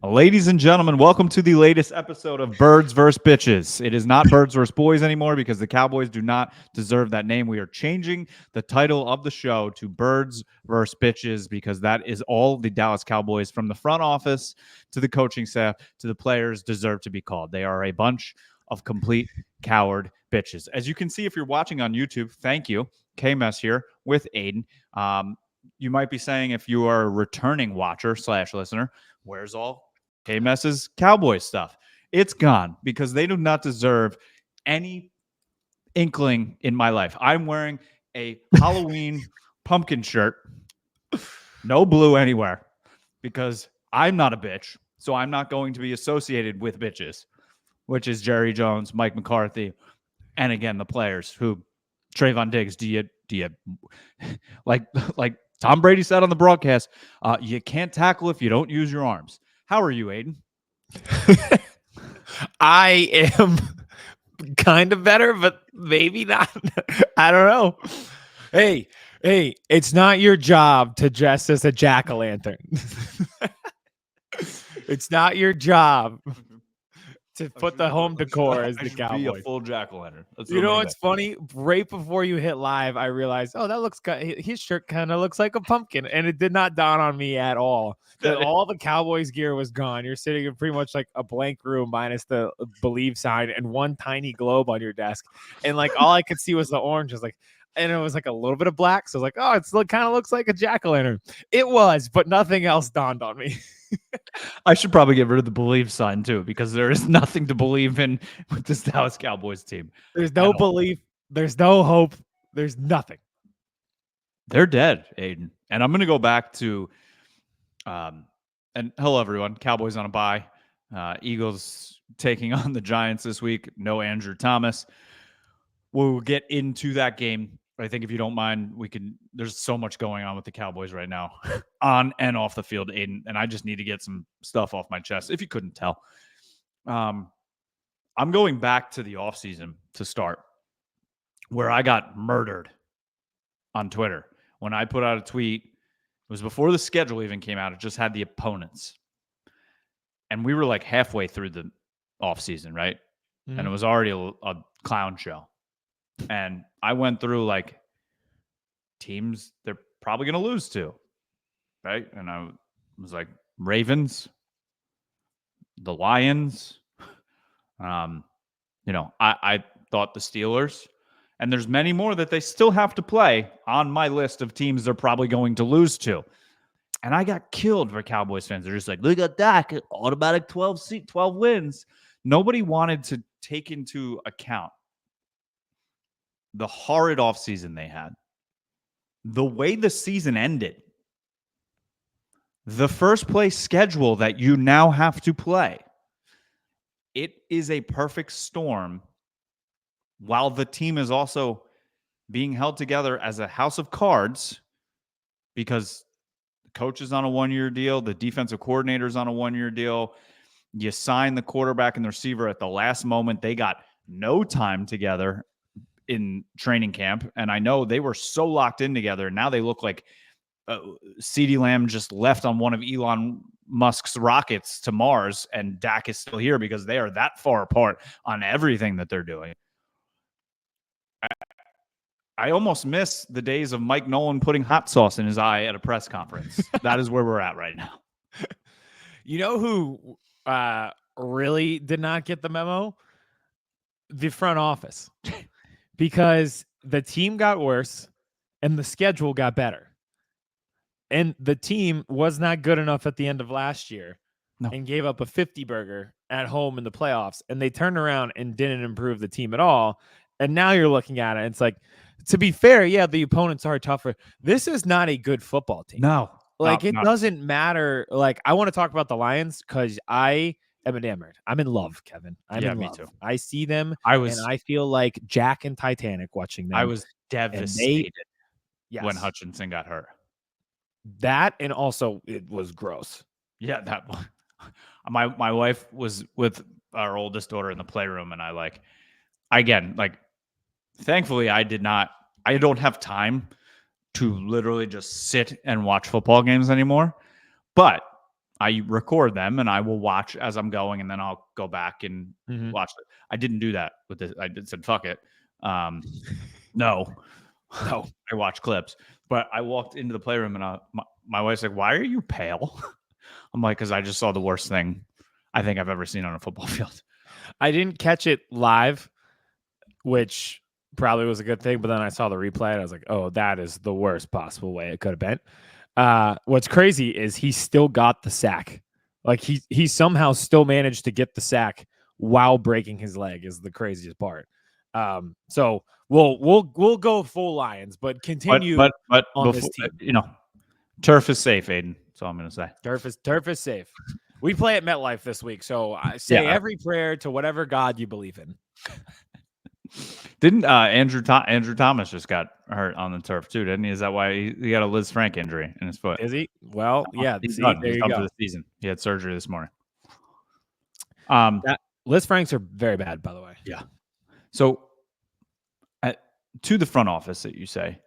Ladies and gentlemen, welcome to the latest episode of Birds vs. Bitches. It is not Birds vs. Boys anymore because the Cowboys do not deserve that name. We are changing the title of the show to Birds vs. Bitches because that is all the Dallas Cowboys, from the front office to the coaching staff to the players, deserve to be called. They are a bunch of complete coward bitches. As you can see, if you're watching on YouTube, thank you. K-Mess here with Aiden. You might be saying, if you are a returning watcher / listener, where's all K-Mess's Cowboys stuff? It's gone because they do not deserve any inkling in my life. I'm wearing a Halloween pumpkin shirt, no blue anywhere, because I'm not a bitch, so I'm not going to be associated with bitches, which is Jerry Jones, Mike McCarthy, and again the players who Trayvon Diggs. Do you like Tom Brady said on the broadcast, you can't tackle if you don't use your arms. How are you, Aiden? I am kind of better, but maybe not. I don't know. Hey, it's not your job to dress as a jack-o'-lantern. It's not your job to put the home decor as the Cowboys. Be a full jack-o'-lantern. You know what's funny? Right before you hit live, I realized, oh, that looks his shirt kind of looks like a pumpkin, and it did not dawn on me at all that all the Cowboys gear was gone. You're sitting in pretty much like a blank room minus the believe sign and one tiny globe on your desk, and like all I could see was the orange. And it was like a little bit of black, so I was like, oh, it kind of looks like a jack-o'-lantern. It was, but nothing else dawned on me. I should probably get rid of the believe sign too, because there is nothing to believe in with this Dallas Cowboys team. There's no belief. There's no hope. There's nothing. They're dead, Aiden. And I'm going to go back to, and hello, everyone. Cowboys on a bye. Eagles taking on the Giants this week. No Andrew Thomas. We'll get into that game. I think if you don't mind, there's so much going on with the Cowboys right now on and off the field, Aiden, and I just need to get some stuff off my chest, if you couldn't tell. I'm going back to the offseason to start, where I got murdered on Twitter. When I put out a tweet, it was before the schedule even came out. It just had the opponents. And we were like halfway through the offseason, right? Mm-hmm. And it was already a clown show. And I went through like teams they're probably going to lose to, right? And I was like, Ravens, the Lions. I thought the Steelers. And there's many more that they still have to play on my list of teams they're probably going to lose to. And I got killed for Cowboys fans. They're just like, look at that, automatic 12 wins. Nobody wanted to take into account the horrid offseason they had, the way the season ended, the first place schedule that you now have to play. It is a perfect storm, while the team is also being held together as a house of cards, because the coach is on a one-year deal, the defensive coordinator is on a one-year deal. You sign the quarterback and the receiver at the last moment. They got no time together in training camp, and I know they were so locked in together. Now they look like CeeDee Lamb just left on one of Elon Musk's rockets to Mars, and Dak is still here because they are that far apart on everything that they're doing. I almost miss the days of Mike Nolan putting hot sauce in his eye at a press conference. That is where we're at right now. You know who really did not get the memo? The front office. Because the team got worse and the schedule got better. And the team was not good enough at the end of last year and gave up a 50-burger at home in the playoffs. And they turned around and didn't improve the team at all. And now you're looking at it, and it's like, to be fair, yeah, the opponents are tougher. This is not a good football team. No. It doesn't matter. Like, I want to talk about the Lions because I am enamored. I'm in love, Kevin. I'm in love. Me too. I see them, and I feel like Jack and Titanic watching them. I was devastated when Hutchinson got hurt. That, and also it was gross. Yeah, that one. My wife was with our oldest daughter in the playroom, and thankfully I don't have time to literally just sit and watch football games anymore. But I record them and I will watch as I'm going, and then I'll go back and watch it. I didn't do that with this. I said, fuck it. No, No. I watch clips. But I walked into the playroom and my wife's like, why are you pale? I'm like, because I just saw the worst thing I think I've ever seen on a football field. I didn't catch it live, which probably was a good thing. But then I saw the replay and I was like, oh, that is the worst possible way it could have been. What's crazy is he still got the sack. Like he somehow still managed to get the sack while breaking his leg is the craziest part. So we'll go full Lions, but continue but on before, this team. you know, turf is safe, Aiden. That's all I'm gonna say. Turf is safe. We play at MetLife this week, so I say every prayer to whatever God you believe in. Didn't Andrew Thomas just got hurt on the turf too? Didn't he? Is that why he got a Liz Frank injury in his foot? Is he? Well, yeah. He's See, done. there He's you done go. for the season. He had surgery this morning. Liz Franks are very bad, by the way. Yeah. So, to the front office that you say,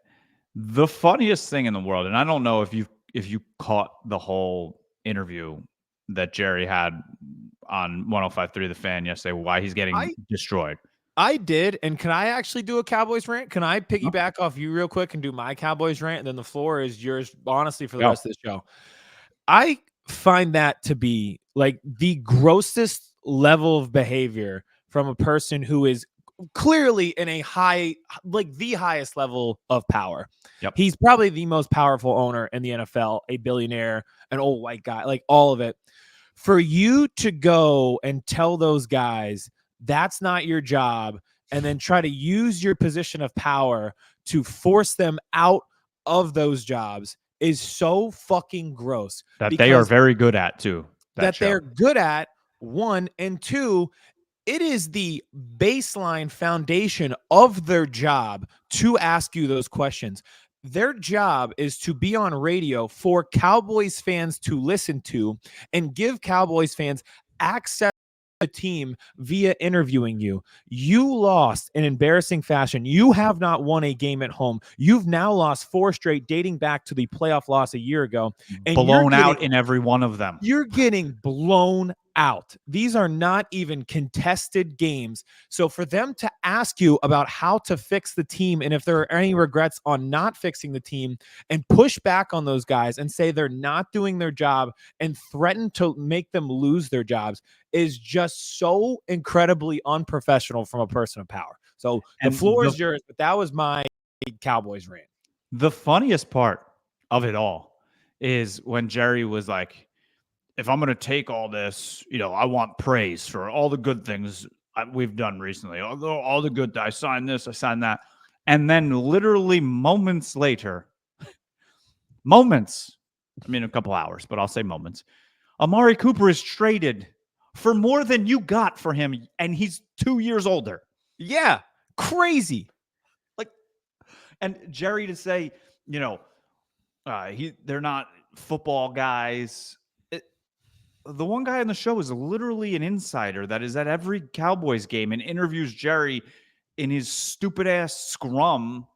the funniest thing in the world, and I don't know if you caught the whole interview that Jerry had on 105.3 The Fan yesterday, why he's getting destroyed. I did, and can I actually do a Cowboys rant? Can I piggyback off you real quick and do my Cowboys rant, and then the floor is yours, honestly, for the rest of the show? I find that to be like the grossest level of behavior from a person who is clearly in a high, like the highest level of power. Yep. He's probably the most powerful owner in the NFL, a billionaire, an old white guy, like all of it. For you to go and tell those guys that's not your job, and then try to use your position of power to force them out of those jobs is so fucking gross. That they are very good at, too. That they're good at, one, and two, it is the baseline foundation of their job to ask you those questions. Their job is to be on radio for Cowboys fans to listen to and give Cowboys fans access to the team via interviewing you. You lost in embarrassing fashion. You have not won a game at home. You've now lost 4 straight dating back to the playoff loss a year ago. And blown out in every one of them. You're getting blown out. These are not even contested games. So for them to ask you about how to fix the team and if there are any regrets on not fixing the team and push back on those guys and say they're not doing their job and threaten to make them lose their jobs is just so incredibly unprofessional from a person of power. So the floor is yours, but that was my Cowboys rant. The funniest part of it all is when Jerry was like, if I'm going to take all this, I want praise for all the good things we've done recently. All the good, I signed this, I signed that. And then literally moments later, a couple hours, but I'll say moments, Amari Cooper is traded for more than you got for him, and he's 2 years older. Yeah, crazy. And Jerry to say, they're not football guys. The one guy on the show is literally an insider that is at every Cowboys game and interviews Jerry in his stupid ass scrum.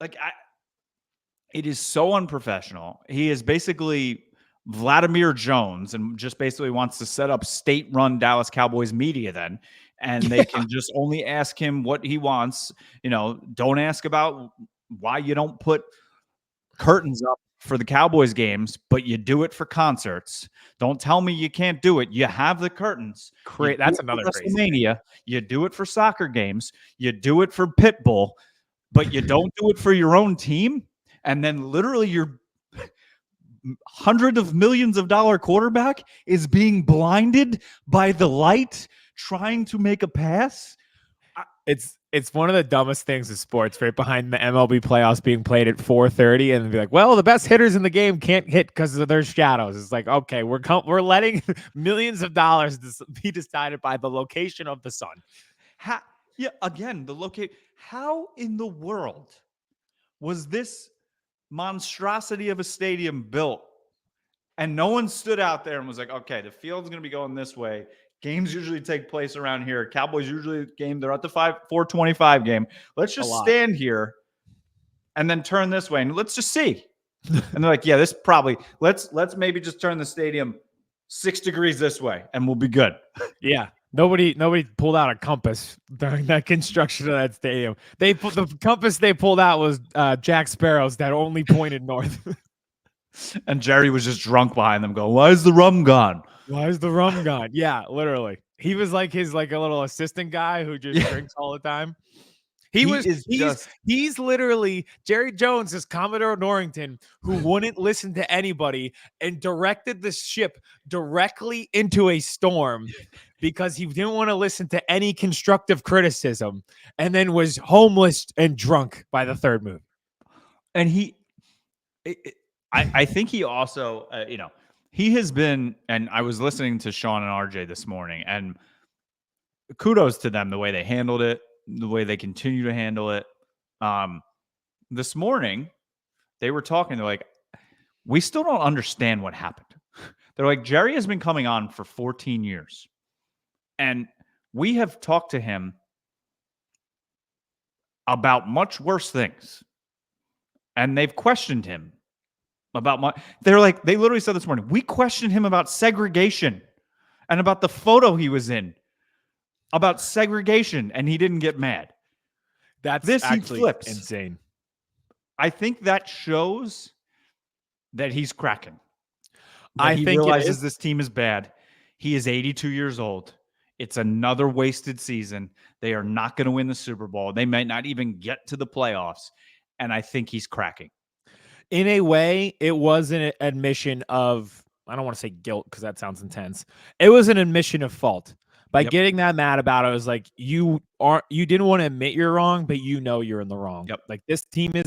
It is so unprofessional. He is basically Vladimir Jones and just basically wants to set up state-run Dallas Cowboys media then. And they can just only ask him what he wants. Don't ask about why you don't put curtains up for the Cowboys games, but you do it for concerts. Don't tell me you can't do it. You have the curtains. That's another WrestleMania. You do it for soccer games. You do it for Pitbull, but you don't do it for your own team. And then literally your hundreds of millions of dollar quarterback is being blinded by the light trying to make a pass. It's one of the dumbest things in sports, right behind the MLB playoffs being played at 4:30, and be like, well, the best hitters in the game can't hit because of their shadows. It's like, okay, we're letting millions of dollars be decided by the location of the sun. Again, the location. How in the world was this monstrosity of a stadium built? And no one stood out there and was like, okay, the field's going to be going this way. Games usually take place around here. Cowboys usually game. They're at the 425 game. Let's just stand here and then turn this way and let's just see. And they're like, yeah, this probably let's maybe just turn the stadium 6 degrees this way and we'll be good. Yeah. Nobody pulled out a compass during that construction of that stadium. The compass they pulled out was Jack Sparrow's that only pointed north. And Jerry was just drunk behind them going, why is the rum gone? Why is the rum gone? Yeah, literally. He was like a little assistant guy who just drinks all the time. He's literally Jerry Jones is Commodore Norrington who wouldn't listen to anybody and directed the ship directly into a storm because he didn't want to listen to any constructive criticism, and then was homeless and drunk by the third movie. And I think he also, he has been, and I was listening to Sean and RJ this morning, and kudos to them, the way they handled it, the way they continue to handle it. This morning, they were talking, they're like, we still don't understand what happened. They're like, Jerry has been coming on for 14 years. And we have talked to him about much worse things. And they've questioned him about they literally said this morning, we questioned him about segregation and about the photo he was in, about segregation, and he didn't get mad. That's actually insane. I think that shows that he's cracking. He realizes this team is bad. He is 82 years old. It's another wasted season. They are not going to win the Super Bowl. They might not even get to the playoffs. And I think he's cracking. In a way, it was an admission of, I don't want to say guilt because that sounds intense. It was an admission of fault. By getting that mad about it, it was like, you didn't want to admit you're wrong, but you're in the wrong. Yep. Like, this team is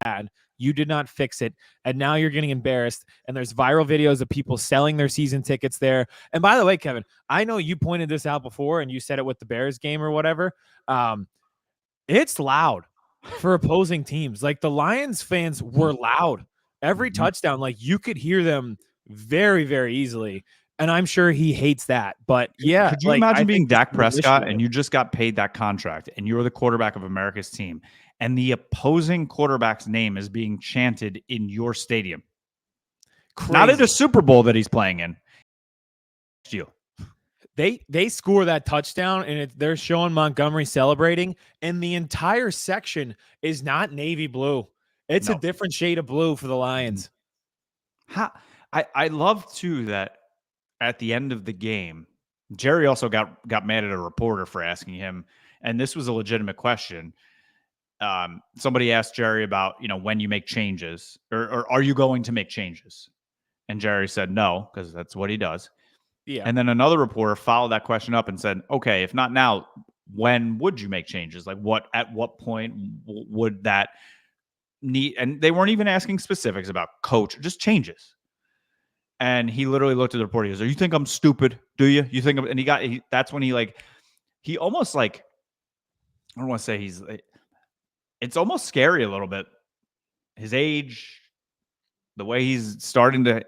bad. You did not fix it. And now you're getting embarrassed. And there's viral videos of people selling their season tickets there. And by the way, Kevin, I know you pointed this out before and you said it with the Bears game or whatever. It's loud for opposing teams. Like, the Lions fans were loud. Every touchdown, like, you could hear them very, very easily. And I'm sure he hates that. But yeah. Could you imagine being Dak Prescott and you just got paid that contract and you're the quarterback of America's team and the opposing quarterback's name is being chanted in your stadium? Crazy. Not at a Super Bowl that he's playing in. They score that touchdown and they're showing Montgomery celebrating, and the entire section is not navy blue. It's a different shade of blue for the Lions. I love too that at the end of the game, Jerry also got mad at a reporter for asking him, and this was a legitimate question. Somebody asked Jerry about, when you make changes, or are you going to make changes? And Jerry said no, because that's what he does. Yeah. And then another reporter followed that question up and said, okay, if not now, when would you make changes? Like, at what point would that need? And they weren't even asking specifics about coach, just changes. And he literally looked at the reporter. He goes, "You think I'm stupid? Do you? You think?" And that's when he almost I don't want to say it's almost scary a little bit. His age, the way he's starting to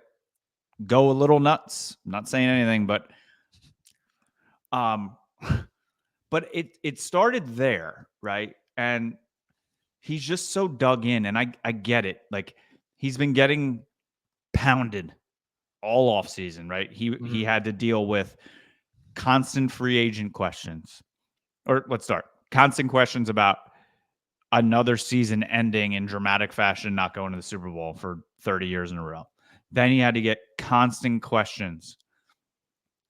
go a little nuts. I'm not saying anything, but it started there, right? And he's just so dug in, and I get it. Like, he's been getting pounded all off season, right? He had to deal with constant free agent questions. Or let's start. Constant questions about another season ending in dramatic fashion, not going to the Super Bowl for 30 years in a row. Then he had to get constant questions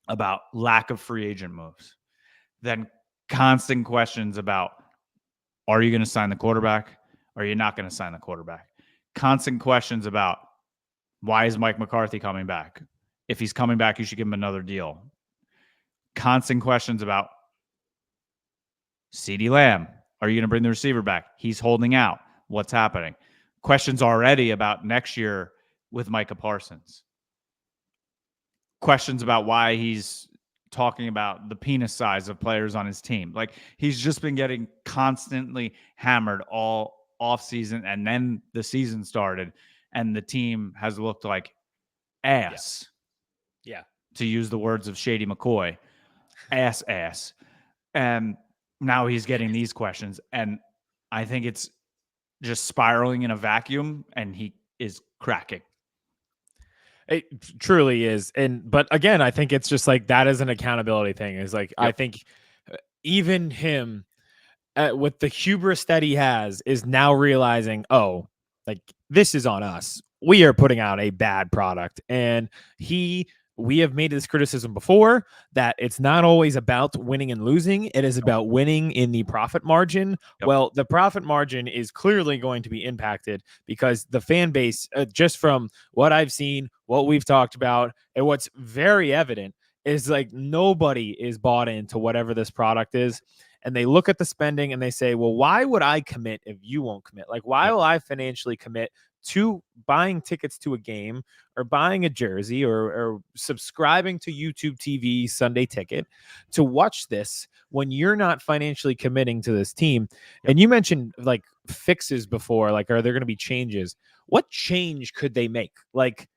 about lack of free agent moves. Then constant questions about, are you going to sign the quarterback? Are you not going to sign the quarterback? Constant questions about, why is Mike McCarthy coming back? If he's coming back, you should give him another deal. Constant questions about CeeDee Lamb. Are you going to bring the receiver back? He's holding out. What's happening? Questions already about next year with Micah Parsons. Questions about why he's talking about the penis size of players on his team. Like, he's just been getting constantly hammered all offseason, and then the season started, and the team has looked like ass. Yeah. To use the words of Shady McCoy, ass. And now he's getting these questions, and I think it's just spiraling in a vacuum, and he is cracking. It truly is. But again, I think it's just like that is an accountability thing. Is like, I think even him with the hubris that he has is now realizing, oh, like this is on us. We are putting out a bad product. And we have made this criticism before that it's not always about winning and losing. It is about winning in the profit margin. Yep. Well, the profit margin is clearly going to be impacted because the fan base, just from what I've seen, what we've talked about, and what's very evident is like nobody is bought into whatever this product is. And they look at the spending and they say, well, why would I commit if you won't commit? Like, why will I financially commit to buying tickets to a game or buying a jersey or subscribing to YouTube TV Sunday Ticket to watch this when you're not financially committing to this team? And you mentioned like fixes before, like, are there going to be changes? What change could they make? Like,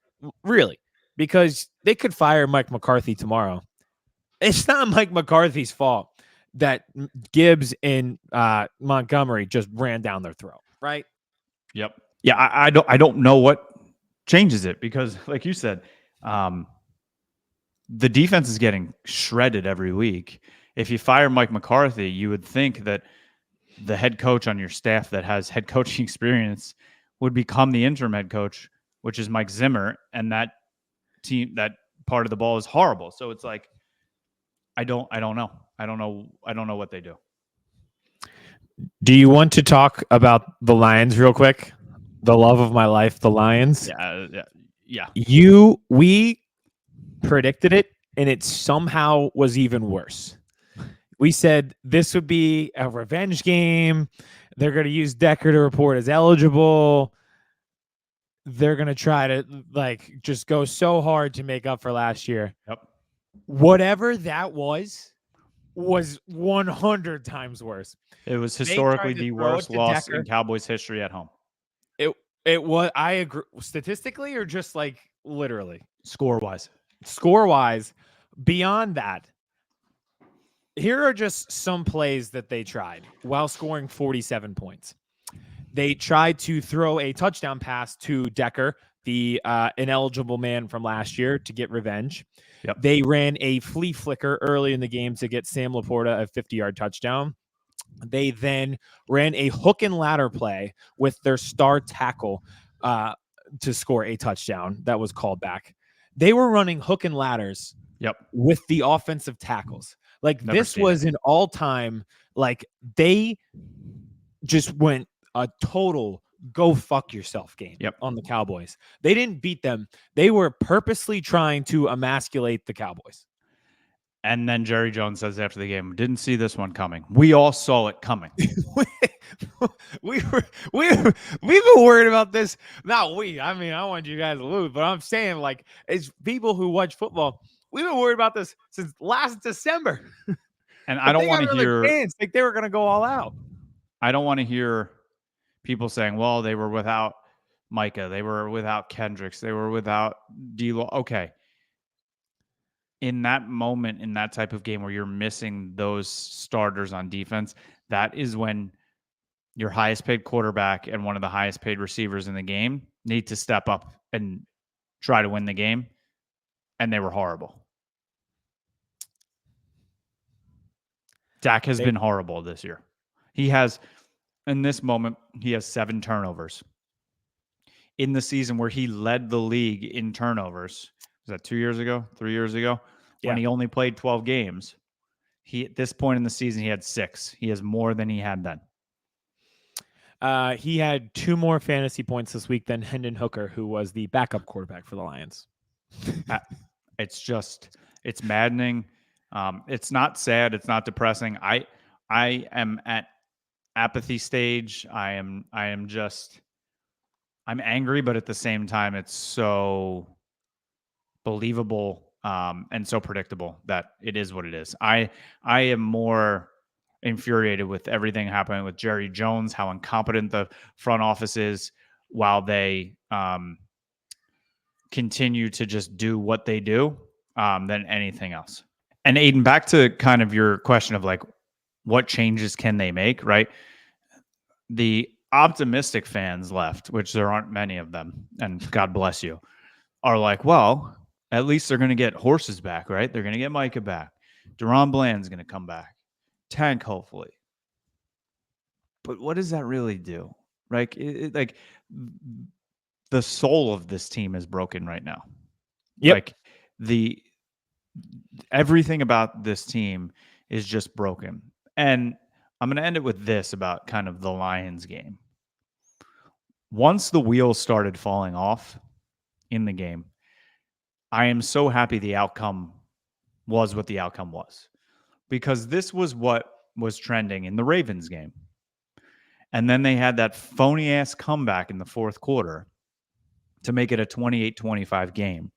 really? Because they could fire Mike McCarthy tomorrow. It's not Mike McCarthy's fault that Gibbs and Montgomery just ran down their throat, right? Yep. Yeah, I don't know what changes it because, like you said, the defense is getting shredded every week. If you fire Mike McCarthy, you would think that the head coach on your staff that has head coaching experience would become the interim head coach, which is Mike Zimmer, and that team, that part of the ball is horrible. So it's like, I don't know. I don't know what they do. Do you want to talk about the Lions real quick? The love of my life, the Lions. Yeah. We predicted it, and it somehow was even worse. We said this would be a revenge game. They're going to use Decker to report as eligible. They're going to try to like just go so hard to make up for last year. Yep. Whatever that was 100 times worse. It was historically the worst loss in Cowboys history at home. It was, I agree, statistically or just like literally? Score-wise. Beyond that, here are just some plays that they tried while scoring 47 points. They tried to throw a touchdown pass to Decker, the ineligible man from last year, to get revenge. Yep. They ran a flea flicker early in the game to get Sam Laporta a 50-yard touchdown. They then ran a hook and ladder play with their star tackle to score a touchdown that was called back. They were running hook and ladders with the offensive tackles. Like this was an all-time, like they just went a total go fuck yourself game on the Cowboys. They didn't beat them. They were purposely trying to emasculate the Cowboys. And then Jerry Jones says after the game, didn't see this one coming. We all saw it coming. We've been worried about this. Not we. I mean, I want you guys to lose, but I'm saying, like, as people who watch football, we've been worried about this since last December. And I don't want to hear like they were going to go all out. I don't want to hear people saying, well, they were without Micah. They were without Kendricks. They were without D-Law. Okay. In that moment, in that type of game where you're missing those starters on defense, that is when your highest paid quarterback and one of the highest paid receivers in the game need to step up and try to win the game. And they were horrible. Dak has been horrible this year. He has, in this moment, he has 7 turnovers. In the season where he led the league in turnovers, was that 2 years ago, 3 years ago? When he only played 12 games, at this point in the season, he had 6. He has more than he had then. He had 2 more fantasy points this week than Hendon Hooker, who was the backup quarterback for the Lions. It's maddening. It's not sad. It's not depressing. I am at apathy stage. I'm angry, but at the same time, it's so believable and so predictable that it is what it is. I am more infuriated with everything happening with Jerry Jones, how incompetent the front office is while they continue to just do what they do than anything else. And Aiden, back to kind of your question of like, what changes can they make, right? The optimistic fans left, which there aren't many of them, and God bless you, are like, well, at least they're going to get horses back, right? They're going to get Micah back. Deron Bland's going to come back. Tank, hopefully. But what does that really do? Like the soul of this team is broken right now. Yep. Like the everything about this team is just broken. And I'm going to end it with this about kind of the Lions game. Once the wheels started falling off in the game, I am so happy the outcome was what the outcome was, because this was what was trending in the Ravens game. And then they had that phony ass comeback in the fourth quarter to make it a 28-25 game.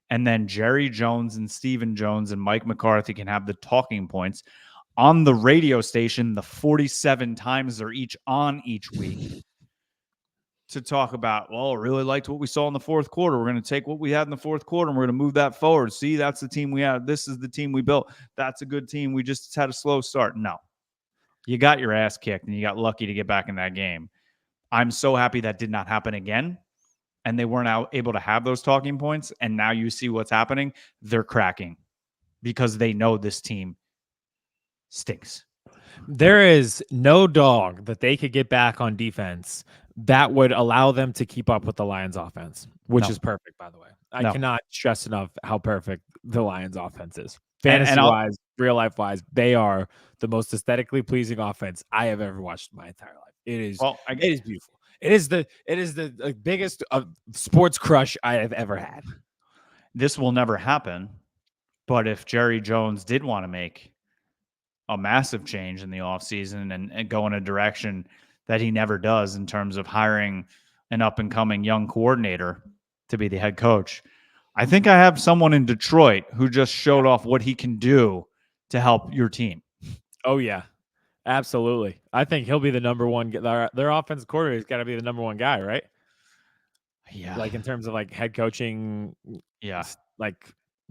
And then Jerry Jones and Stephen Jones and Mike McCarthy can have the talking points on the radio station the 47 times they're each on each week to talk about, well, I really liked what we saw in the fourth quarter. We're going to take what we had in the fourth quarter and we're going to move that forward. See, that's the team we had. This is the team we built. That's a good team. We just had a slow start. No, you got your ass kicked and you got lucky to get back in that game. I'm so happy that did not happen again. And they weren't able to have those talking points. And now you see what's happening. They're cracking because they know this team stinks. There is no dog that they could get back on defense that would allow them to keep up with the Lions offense, which is perfect, by the way. I cannot stress enough how perfect the Lions offense is. Fantasy-wise, real-life-wise, they are the most aesthetically pleasing offense I have ever watched in my entire life. It is beautiful. It is the biggest sports crush I have ever had. This will never happen, but if Jerry Jones did want to make a massive change in the offseason and go in a direction that he never does in terms of hiring an up-and-coming young coordinator to be the head coach, I think I have someone in Detroit who just showed off what he can do to help your team. Oh, yeah. Absolutely. I think he'll be the number one. Their offensive coordinator has got to be the number one guy, right? Yeah. Like in terms of like head coaching, like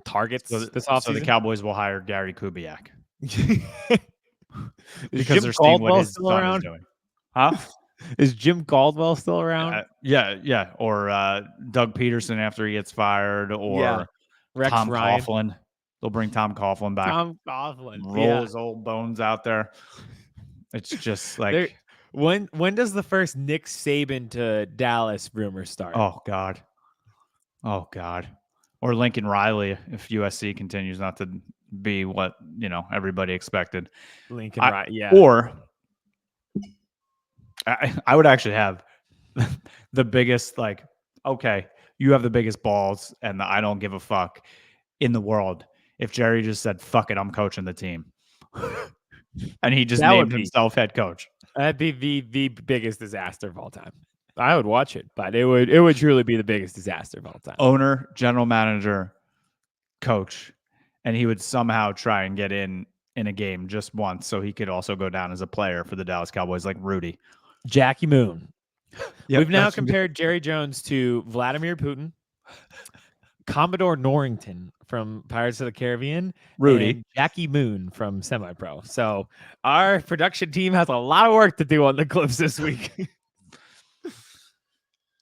targets this offseason. So the Cowboys will hire Gary Kubiak. Because they're seeing what his son is doing. Huh? Is Jim Caldwell still around? Yeah. Or Doug Peterson after he gets fired, or Tom Coughlin. They'll bring Tom Coughlin back. Tom Coughlin. Roll his old bones out there. It's just like when does the first Nick Saban to Dallas rumor start? Oh God. Or Lincoln Riley if USC continues not to be what everybody expected. Lincoln Riley, yeah. Or I would actually have the biggest, like, okay, you have the biggest balls and I don't give a fuck in the world if Jerry just said, fuck it, I'm coaching the team. And he just named himself head coach. That'd be the biggest disaster of all time. I would watch it, but it would truly be the biggest disaster of all time. Owner, general manager, coach, and he would somehow try and get in a game just once so he could also go down as a player for the Dallas Cowboys like Rudy. Jackie Moon. Yep, we've now compared Jerry Jones to Vladimir Putin, Commodore Norrington from Pirates of the Caribbean, Rudy, and Jackie Moon from Semi-Pro. So our production team has a lot of work to do on the clips this week.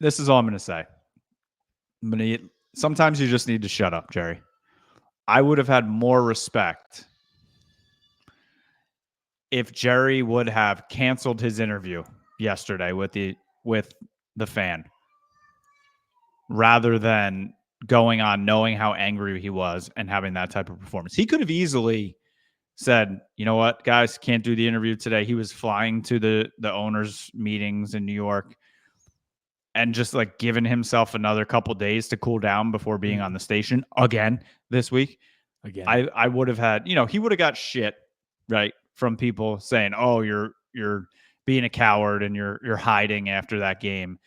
This is all I'm going to say. Sometimes you just need to shut up, Jerry. I would have had more respect if Jerry would have canceled his interview yesterday with the fan, rather than going on knowing how angry he was and having that type of performance. He could have easily said, you know what, guys, can't do the interview today. He was flying to the owners' meetings in New York and just like giving himself another couple days to cool down before being on the station again this week. Again, I would have had, he would have got shit, right, from people saying, oh, you're being a coward and you're hiding after that game.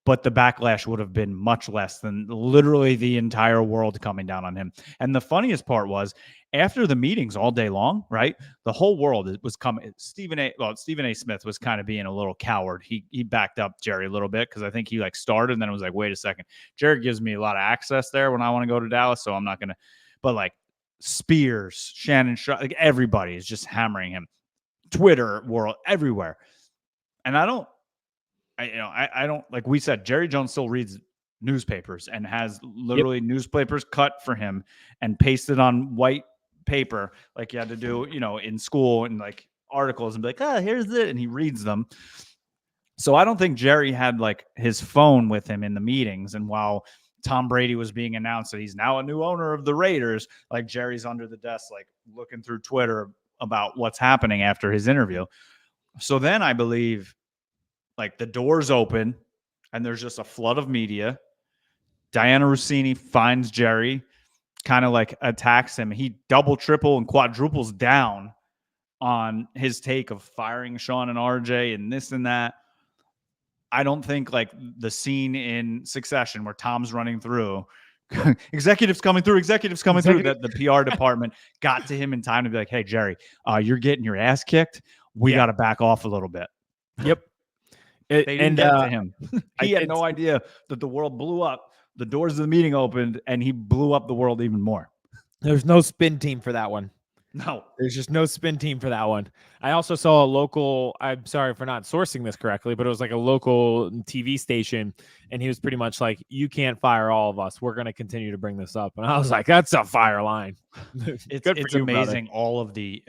But the backlash would have been much less than literally the entire world coming down on him. And the funniest part was, after the meetings all day long, right, the whole world was coming. Stephen A. Smith was kind of being a little coward. He backed up Jerry a little bit because I think he started and then it was like, wait a second, Jerry gives me a lot of access there when I want to go to Dallas, so I'm not gonna. But like Spears, Shannon Sharpe, like everybody is just hammering him. Twitter world everywhere, and I don't I don't, like we said, Jerry Jones still reads newspapers and has Yep. literally newspapers cut for him and pasted on white paper like you had to do, in school, and like articles, and be like, here's it, and he reads them. So I don't think Jerry had like his phone with him in the meetings. And while Tom Brady was being announced that he's now a new owner of the Raiders, like Jerry's under the desk, like looking through Twitter about what's happening after his interview. So then I believe like the doors open and there's just a flood of media. Diana Rossini finds Jerry, kind of like attacks him. He double, triple, and quadruples down on his take of firing Sean and RJ and this and that. I don't think like the scene in Succession where Tom's running through, executives coming through, that the PR department got to him in time to be like, hey, Jerry, you're getting your ass kicked. We got to back off a little bit. Yep. They didn't get to him. He had no idea that the world blew up. The doors of the meeting opened, and he blew up the world even more. There's no spin team for that one. No. There's just no spin team for that one. I also saw a local, I'm sorry for not sourcing this correctly, but it was like a local TV station, and he was pretty much like, you can't fire all of us. We're going to continue to bring this up. And I was like, that's a fire line. It's amazing. Brother. All of the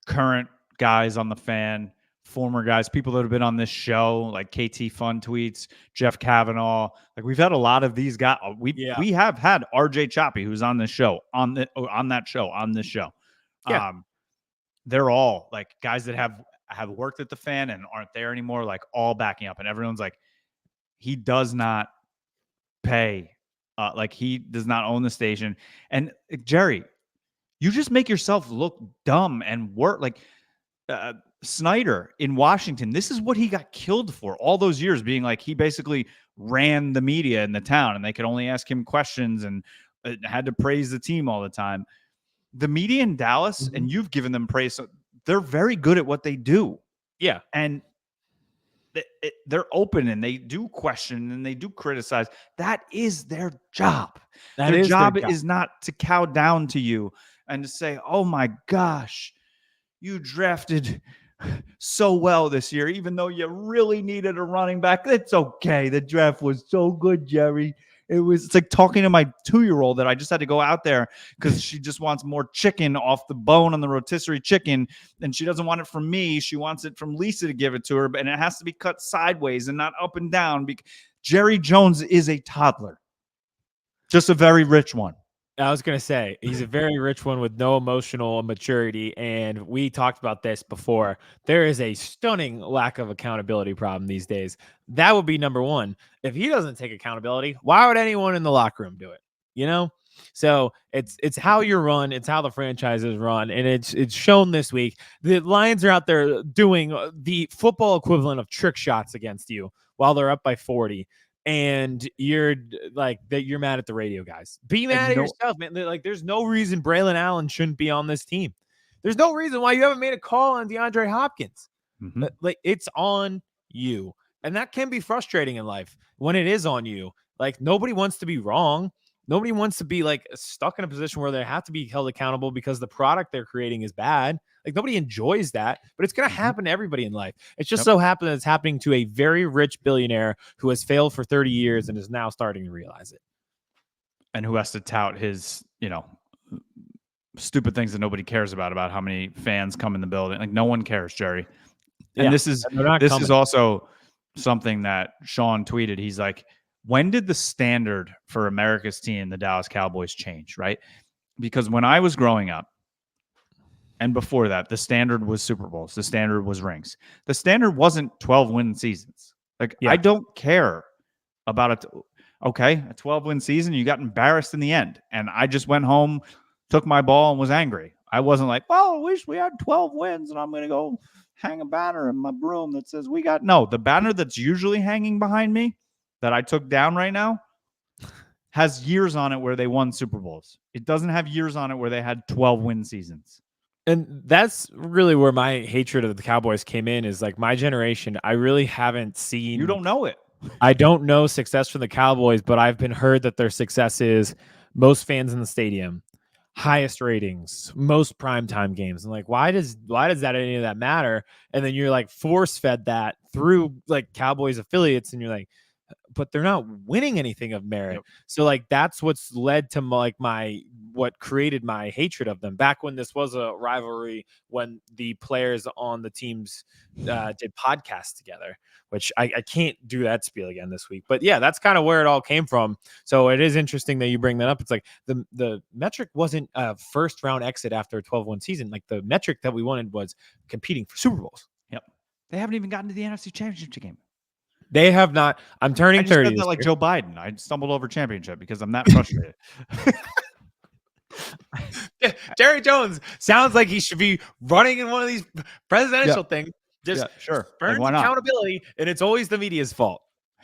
current guys on the Fan, former guys, people that have been on this show, like KT Fun Tweets, Jeff Kavanaugh. Like we've had a lot of these guys. We have had RJ Choppy, who's on this show, on this show. Yeah. They're all like guys that have worked at the Fan and aren't there anymore, like all backing up. And everyone's like, he does not pay. Like he does not own the station. And Jerry, you just make yourself look dumb and work like Snyder in Washington. This is what he got killed for all those years, being like he basically ran the media in the town and they could only ask him questions and had to praise the team all the time. The media in Dallas, and you've given them praise, so they're very good at what they do. Yeah. And they're open and they do question and they do criticize. That is their job. Their job is not to cow down to you and to say, oh my gosh, you drafted so well this year, even though you really needed a running back. It's okay. The draft was so good, Jerry. It's like talking to my 2-year-old that I just had to go out there because she just wants more chicken off the bone on the rotisserie chicken. And she doesn't want it from me. She wants it from Lisa to give it to her. And it has to be cut sideways and not up and down. Because Jerry Jones is a toddler, just a very rich one. I was going to say, he's a very rich one with no emotional maturity. And we talked about this before. There is a stunning lack of accountability problem these days. That would be number one. If he doesn't take accountability, why would anyone in the locker room do it? You know? So it's how you're run. It's how the franchise is run. And it's shown this week. The Lions are out there doing the football equivalent of trick shots against you while they're up by 40. And you're like that. You're mad at the radio guys. Be mad at yourself, man. Like, there's no reason Braylon Allen shouldn't be on this team. There's no reason why you haven't made a call on DeAndre Hopkins. Like, it's on you, and that can be frustrating in life when it is on you. Like, nobody wants to be wrong. Nobody wants to be like stuck in a position where they have to be held accountable because the product they're creating is bad. Like, nobody enjoys that, but it's going to happen to everybody in life. It's just so happened that it's happening to a very rich billionaire who has failed for 30 years and is now starting to realize it. And who has to tout his, stupid things that nobody cares about how how many fans come in the building. Like, no one cares, Jerry. And this is also something that Sean tweeted. He's like, when did the standard for America's team, the Dallas Cowboys, change, right? Because when I was growing up, and before that, the standard was Super Bowls. The standard was rings. The standard wasn't 12-win seasons. Like, I don't care about it. Okay, a 12-win season, you got embarrassed in the end. And I just went home, took my ball, and was angry. I wasn't like, well, I wish we had 12 wins, and I'm going to go hang a banner in my broom that says we got. No, the banner that's usually hanging behind me that I took down right now has years on it where they won Super Bowls. It doesn't have years on it where they had 12-win seasons. And that's really where my hatred of the Cowboys came in, is like my generation. I really haven't seen. You don't know it. I don't know success from the Cowboys, but I've been heard that their success is most fans in the stadium, highest ratings, most primetime games. And like, why does that any of that matter? And then you're like force fed that through like Cowboys affiliates, and you're like, but they're not winning anything of merit. Yep. So like that's what's led to what created my hatred of them back when this was a rivalry, when the players on the teams did podcasts together, which I can't do that spiel again this week. But yeah, that's kind of where it all came from. So it is interesting that you bring that up. It's like the metric wasn't a first round exit after a 12-1 season. Like the metric that we wanted was competing for Super Bowls. Yep. They haven't even gotten to the NFC Championship game. They have not. I'm turning I just 30 said that like year. Joe Biden. I stumbled over championship because I'm that frustrated. Jerry Jones sounds like he should be running in one of these presidential things. Just sure. burns Like, why not? accountability, and it's always the media's fault.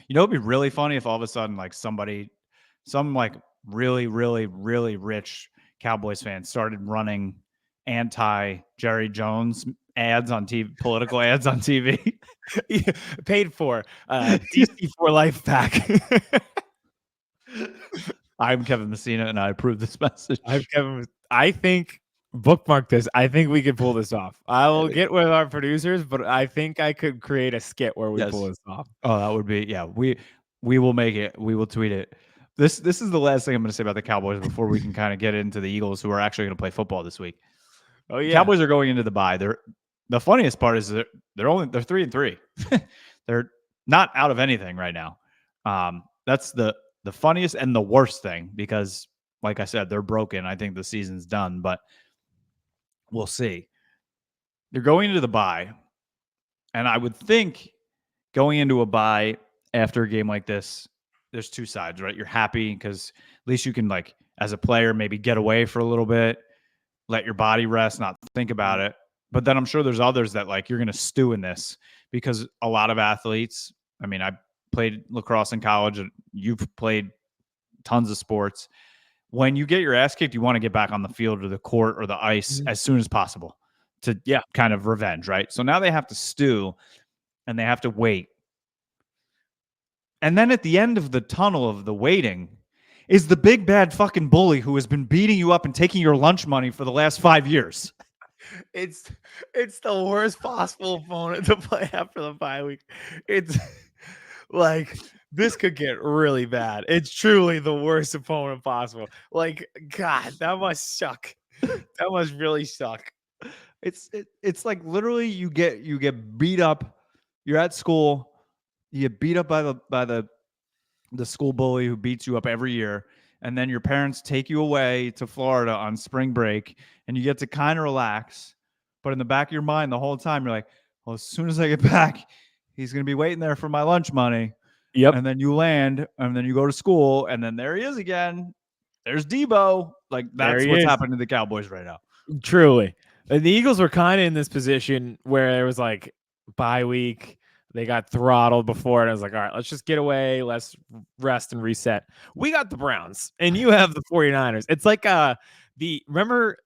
You know, it'd be really funny if all of a sudden, like some like really, really, really rich Cowboys fan started running anti Jerry Jones ads on TV, political ads on TV. Paid for DC for life pack. I'm Kevin Messina, and I approve this message. I think bookmark this. I think we could pull this off. I will get with our producers, but I think I could create a skit where we pull this off. Oh, that would be we will make it. We will tweet it. This is the last thing I'm going to say about the Cowboys before we can kind of get into the Eagles, who are actually going to play football this week. Oh yeah, Cowboys are going into the bye. The funniest part is they're 3-3. They're not out of anything right now. That's the funniest and the worst thing, because like I said, they're broken. I think the season's done, but we'll see. They're going into the bye, and I would think going into a bye after a game like this, there's two sides, right? You're happy because at least you can, like, as a player, maybe get away for a little bit, let your body rest, not think about it. But then I'm sure there's others that, like, you're going to stew in this, because a lot of athletes, I mean, I played lacrosse in college, and you've played tons of sports. When you get your ass kicked, you want to get back on the field or the court or the ice as soon as possible to kind of revenge, right? So now they have to stew, and they have to wait. And then at the end of the tunnel of the waiting is the big bad fucking bully who has been beating you up and taking your lunch money for the last 5 years. It's the worst possible opponent to play after the bye week. It's like, this could get really bad. It's truly the worst opponent possible. Like, God, that must suck. That must really suck. It's like literally you get beat up. You're at school. You get beat up by the school bully who beats you up every year, and then your parents take you away to Florida on spring break, and you get to kind of relax. But in the back of your mind, the whole time, you're like, well, as soon as I get back, he's going to be waiting there for my lunch money. Yep. And then you land, and then you go to school, and then there he is again. There's Debo. Like, that's what's happening to the Cowboys right now. Truly. And the Eagles were kind of in this position where there was like bye week. They got throttled before, and I was like, all right, let's just get away. Let's rest and reset. We got the Browns, and you have the 49ers. It's like remember,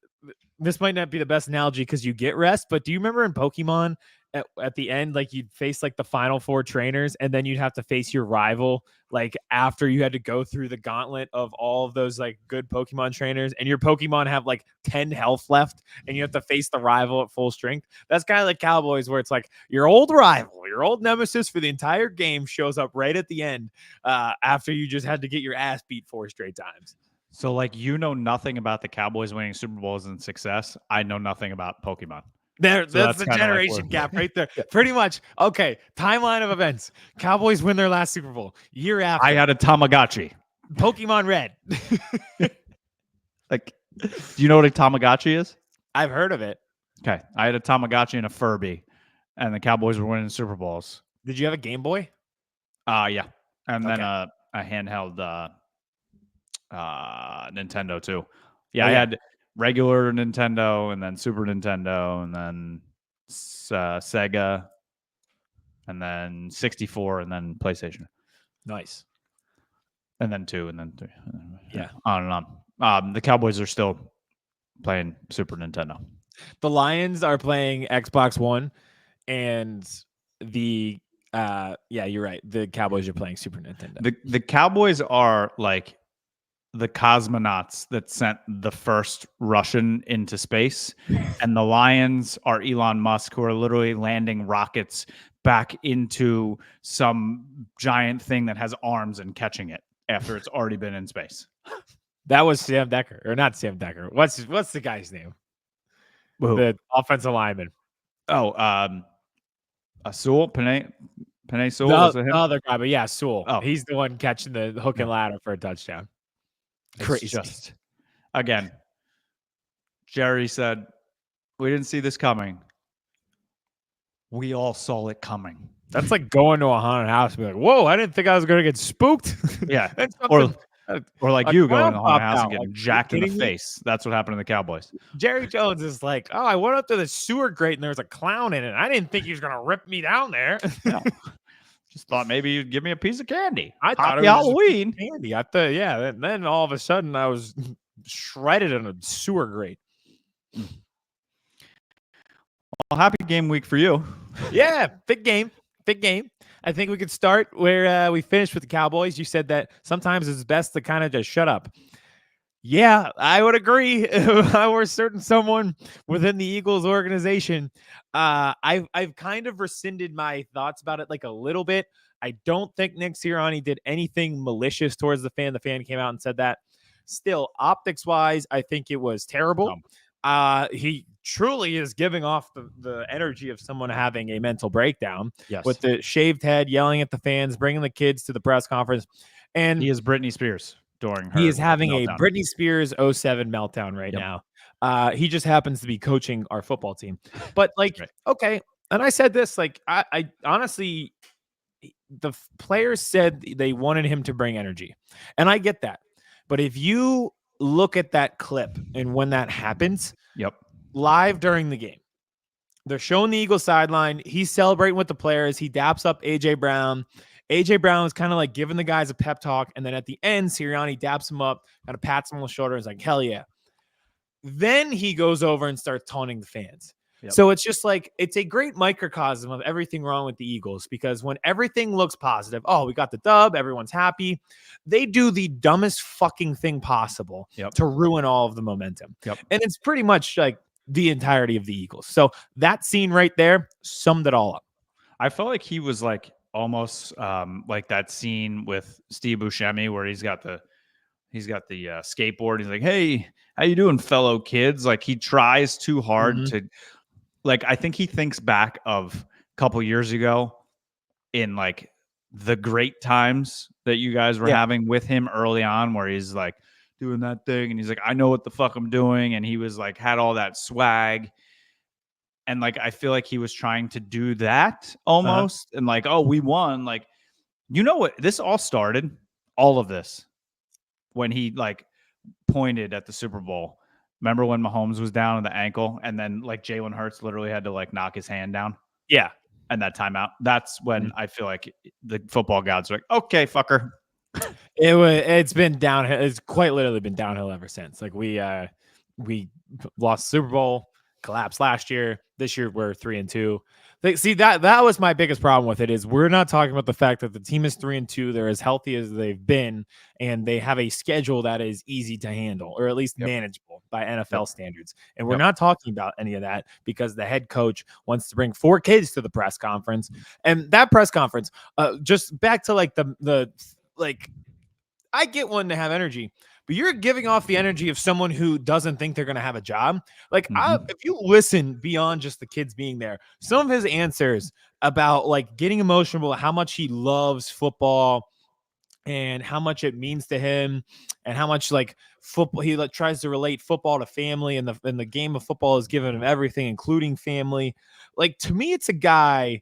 this might not be the best analogy because you get rest, but do you remember in Pokemon at the end, like you'd face like the final 4 trainers, and then you'd have to face your rival, like after you had to go through the gauntlet of all of those like good Pokemon trainers, and your Pokemon have like 10 health left, and you have to face the rival at full strength. That's kind of like Cowboys, where it's like your old rival, your old nemesis for the entire game shows up right at the end after you just had to get your ass beat 4 straight times. So, like, you know nothing about the Cowboys winning Super Bowls and success. I know nothing about Pokemon. That's the generation gap right there. Pretty much. Okay. Timeline of events. Cowboys win their last Super Bowl. Year after, I had a Tamagotchi. Pokemon Red. Like, do you know what a Tamagotchi is? I've heard of it. Okay. I had a Tamagotchi and a Furby, and the Cowboys were winning Super Bowls. Did you have a Game Boy? Yeah. And then a handheld Nintendo too. Yeah, I had regular Nintendo, and then Super Nintendo, and then Sega, and then 64, and then PlayStation. Nice. And then 2, and then 3. Yeah. On and on. The Cowboys are still playing Super Nintendo. The Lions are playing Xbox One, and the you're right. The Cowboys are playing Super Nintendo. The Cowboys are like the cosmonauts that sent the first Russian into space, and the Lions are Elon Musk, who are literally landing rockets back into some giant thing that has arms and catching it after it's already been in space. That was Sam Decker, or not Sam Decker. What's the guy's name? Who? The offensive lineman. Sewell, Penei Sewell, was it him? The other guy, but yeah, Sewell. Oh. He's the one catching the hook and ladder for a touchdown. Crazy. It's just, again, Jerry said, we didn't see this coming. We all saw it coming. That's like going to a haunted house and be like, whoa, I didn't think I was going to get spooked. Yeah. Or like you going to the haunted house and getting jacked in the face. That's what happened to the Cowboys. Jerry Jones is like, oh, I went up to the sewer grate and there was a clown in it. I didn't think he was going to rip me down there. No. Just thought maybe you'd give me a piece of candy. I thought it was Halloween candy. I thought, yeah. And then all of a sudden I was shredded in a sewer grate. Well, happy game week for you. Yeah, big game. I think we could start where we finished with the Cowboys. You said that sometimes it's best to kind of just shut up. Yeah, I would agree. If I were certain someone within the Eagles organization, I've kind of rescinded my thoughts about it like a little bit. I don't think Nick Sirianni did anything malicious towards the fan. The fan came out and said that. Still, optics-wise, I think it was terrible. He truly is giving off the energy of someone having a mental breakdown. Yes. With the shaved head, yelling at the fans, bringing the kids to the press conference. And he is Britney Spears during her. He is having meltdown. a Britney Spears 07 meltdown right now. He just happens to be coaching our football team. But like, right. Okay. And I said this, like, I honestly, the players said they wanted him to bring energy. And I get that. But if you look at that clip and when that happens, live during the game, they're showing the Eagles sideline. He's celebrating with the players. He daps up AJ Brown. AJ Brown is kind of like giving the guys a pep talk. And then at the end, Sirianni daps him up, kind of pats him on the shoulder. Is like, hell yeah. Then he goes over and starts taunting the fans. So it's just like, it's a great microcosm of everything wrong with the Eagles, because when everything looks positive, oh, we got the dub, everyone's happy, they do the dumbest fucking thing possible to ruin all of the momentum. And it's pretty much like the entirety of the Eagles. So that scene right there summed it all up. I felt like he was like almost like that scene with Steve Buscemi where he's got the skateboard. He's like, hey, how you doing, fellow kids? Like, he tries too hard to, like, I think he thinks back of a couple years ago in like the great times that you guys were having with him early on, where he's like doing that thing and he's like, I know what the fuck I'm doing. And he was like, had all that swag. And like, I feel like he was trying to do that almost. And like, oh, we won. Like, you know what? This all started, all of this, when he like pointed at the Super Bowl. Remember when Mahomes was down on the ankle and then like Jalen Hurts literally had to like knock his hand down? Yeah. And that timeout. That's when I feel like the football gods are like, okay, fucker. It's been downhill. It's quite literally been downhill ever since. Like we lost Super Bowl, collapsed last year. This year we're 3-2. See, that was my biggest problem with it, is we're not talking about the fact that the team is 3-2. They're as healthy as they've been, and they have a schedule that is easy to handle, or at least manageable by NFL standards. And we're not talking about any of that because the head coach wants to bring 4 kids to the press conference. And that press conference, just back to like the I get one to have energy, but you're giving off the energy of someone who doesn't think they're going to have a job. Like, if you listen beyond just the kids being there, some of his answers about like getting emotional, how much he loves football and how much it means to him, and how much like football, he like tries to relate football to family, and the game of football has given him everything, including family. Like, to me, it's a guy,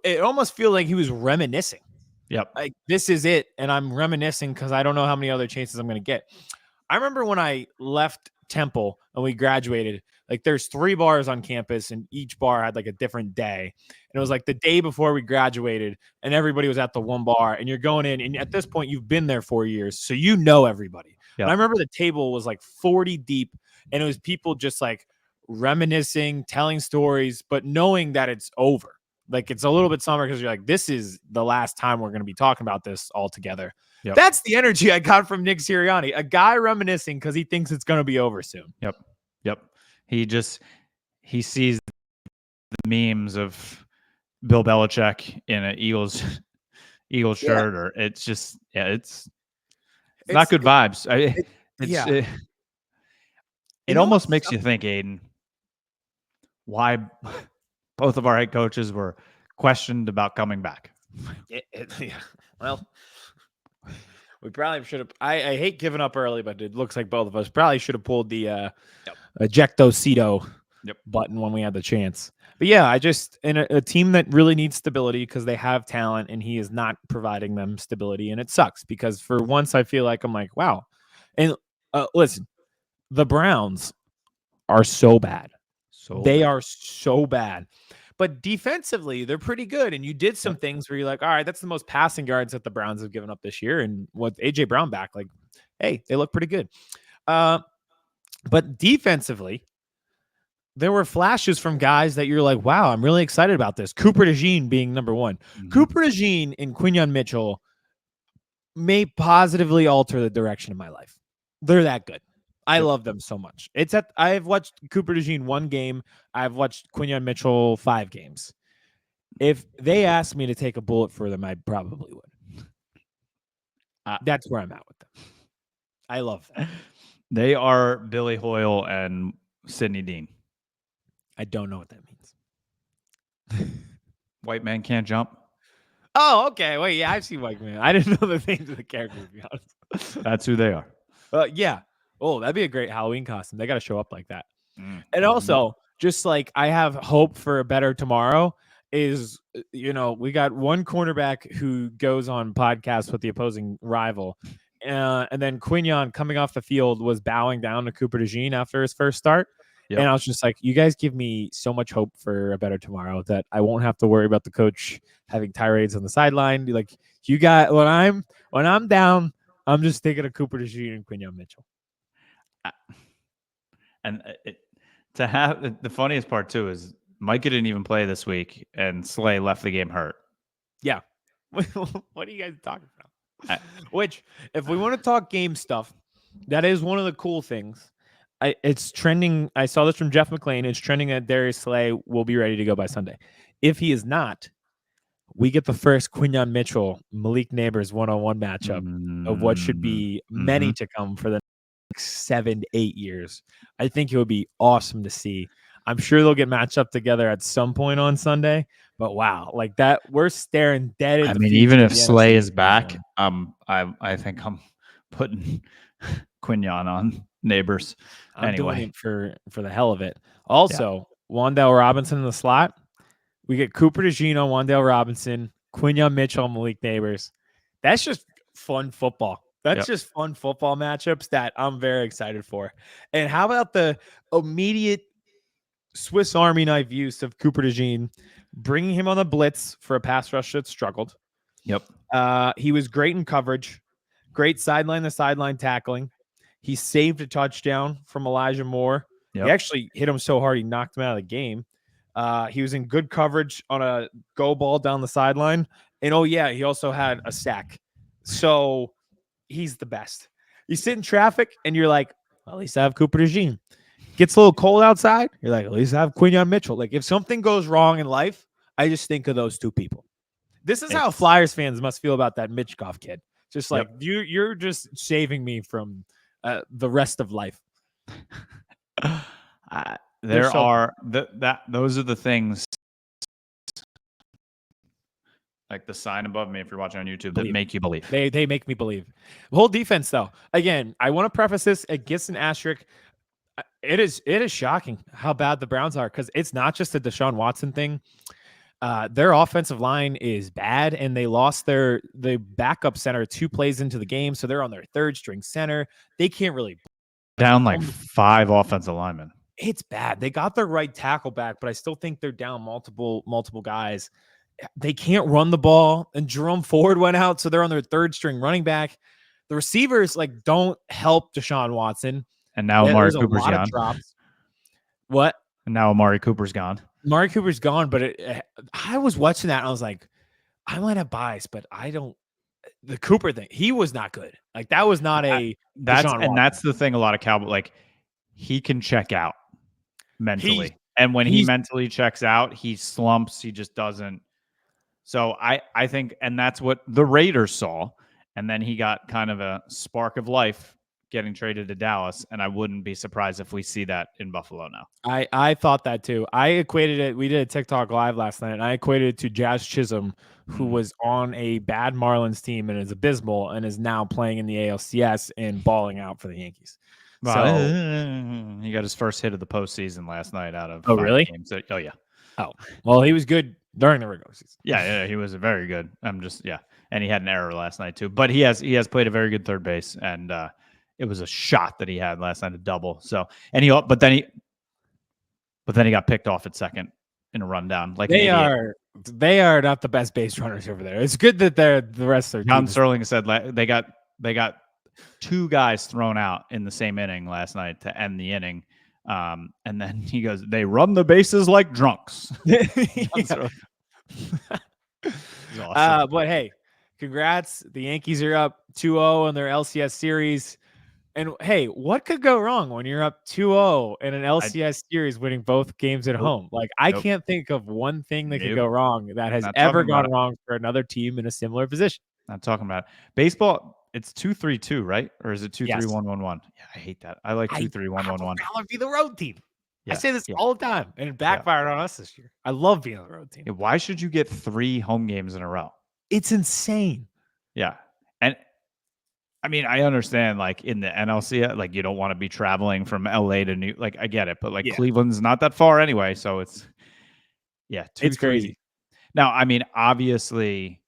it almost feels like he was reminiscing. Like, this is it. And I'm reminiscing because I don't know how many other chances I'm going to get. I remember when I left Temple and we graduated, like there's 3 bars on campus and each bar had like a different day. And it was like the day before we graduated and everybody was at the one bar, and you're going in, and at this point you've been there 4 years. So you know everybody. And I remember the table was like 40 deep, and it was people just like reminiscing, telling stories, but knowing that it's over. Like, it's a little bit somber because you're like, this is the last time we're going to be talking about this all together. Yep. That's the energy I got from Nick Sirianni, a guy reminiscing because he thinks it's going to be over soon. Yep. He sees the memes of Bill Belichick in an Eagles shirt, or it's not good vibes. It almost makes you think, Aiden, why both of our head coaches were questioned about coming back. Well, we probably should have. I hate giving up early, but it looks like both of us probably should have pulled the ejecto Cito button when we had the chance. But yeah, I just in a team that really needs stability because they have talent and he is not providing them stability, and it sucks because for once I feel like I'm like, wow. And listen, the Browns are so bad. They are so bad. But defensively, they're pretty good. And you did some things where you're like, all right, that's the most passing yards that the Browns have given up this year. And with AJ Brown back, like, hey, they look pretty good. But defensively, there were flashes from guys that you're like, wow, I'm really excited about this. Cooper DeJean being number one. Mm-hmm. Cooper DeJean and Quinyon Mitchell may positively alter the direction of my life. They're that good. I love them so much. I've watched Cooper DeJean 1 game. I've watched Quinyon Mitchell 5 games. If they asked me to take a bullet for them, I probably would. That's where I'm at with them. I love them. They are Billy Hoyle and Sidney Dean. I don't know what that means. White man can't jump. Oh, okay. Wait, yeah, I've seen White Man. I didn't know the names of the characters, to be honest. That's who they are. Yeah. Oh, that'd be a great Halloween costume. They got to show up like that. And also, just like I have hope for a better tomorrow is, we got one cornerback who goes on podcasts with the opposing rival. And then Quinyon coming off the field was bowing down to Cooper DeJean after his first start. Yep. And I was just like, you guys give me so much hope for a better tomorrow that I won't have to worry about the coach having tirades on the sideline. Like, you got when I'm down, I'm just thinking of Cooper DeJean and Quinyon Mitchell. And to have the funniest part too is Micah didn't even play this week, and Slay left the game hurt. Yeah, what are you guys talking about? Which, if we want to talk game stuff, that is one of the cool things. It's trending. I saw this from Jeff McClain. It's trending that Darius Slay will be ready to go by Sunday. If he is not, we get the first Quinyon Mitchell Malik Nabers 1-on-1 matchup of what should be many to come for the next 7 to 8 years. I think it would be awesome to see. I'm sure they'll get matched up together at some point on Sunday. But wow, like that, we're staring dead at. I mean, even if Slay is back, I think I'm putting Quinyon on Nabers. I'm doing it for the hell of it. Also, Wan'Dale Robinson in the slot. We get Cooper DeJean on Wan'Dale Robinson, Quinyon Mitchell, Malik Nabers. That's just fun football. That's just fun football matchups that I'm very excited for. And how about the immediate Swiss Army knife use of Cooper DeJean, bringing him on the blitz for a pass rush that struggled. Yep. He was great in coverage, great sideline to sideline tackling. He saved a touchdown from Elijah Moore. Yep. He actually hit him so hard he knocked him out of the game. He was in good coverage on a go ball down the sideline. And he also had a sack. So he's the best. You sit in traffic and you're like, well, at least I have Cooper DeJean. Gets a little cold outside. You're like, at least I have Quinyon Mitchell. Like, if something goes wrong in life, I just think of those two people. This is how Flyers fans must feel about that Mitchkov kid. Just like, you're just saving me from the rest of life. Those are the things, like the sign above me if you're watching on YouTube, that make you believe. They make me believe. The whole defense, though. Again, I want to preface this. It gets an asterisk. It is shocking how bad the Browns are, because it's not just a Deshaun Watson thing. Their offensive line is bad, and they lost the backup center 2 plays into the game, so they're on their 3rd string center. They can't really down like 5 offensive linemen. It's bad. They got their right tackle back, but I still think they're down multiple guys. They can't run the ball, and Jerome Ford went out, so they're on their 3rd string running back. The receivers don't help Deshaun Watson. And now Amari Cooper's gone. Drops. What? And now Amari Cooper's gone. Amari Cooper's gone, but I was watching that and I was like, I might have bias, but I don't. the Cooper thing, he was not good. Like that was not a Deshaun Watson. That's the thing. A lot of Cowboys, like, he can check out mentally, and when he he's- mentally checks out, he slumps. He just doesn't. So I think, and that's what the Raiders saw, and then he got kind of a spark of life getting traded to Dallas, and I wouldn't be surprised if we see that in Buffalo now. I thought that too. I equated it. We did a TikTok live last night, and I equated it to Jazz Chisholm, who was on a bad Marlins team and is abysmal, and is now playing in the ALCS and balling out for the Yankees. So he got his first hit of the postseason last night out of 5 really? games. Oh yeah. Oh well, he was good during the regular season. Yeah, he was very good. And he had an error last night too. But he has played a very good third base, and it was a shot that he had last night, a double. So but then he got picked off at second in a rundown. Like they are not the best base runners over there. It's good that they're the rest of their John Sterling said they got two guys thrown out in the same inning last night to end the inning. And then he goes, they run the bases like drunks. Awesome. But hey, congrats. The Yankees are up 2-0 in their LCS series. And hey, what could go wrong when you're up 2-0 in an LCS series winning both games at home? Like, I can't think of one thing that could go wrong that has ever gone wrong for another team in a similar position. Not talking about it. Baseball. It's 2-3-2, right? Or is it 2-3-1-1-1? Yeah, I hate that. I like 2-3-1-1-1. I'd rather be the road team. Yeah, I say this all the time, and it backfired on us this year. I love being on the road team. Yeah, why should you get 3 home games in a row? It's insane. Yeah. And I mean, I understand, like, in the NLC, like, you don't want to be traveling from LA to New, like, I get it, but like Cleveland's not that far anyway. So it's crazy. Now, I mean, obviously,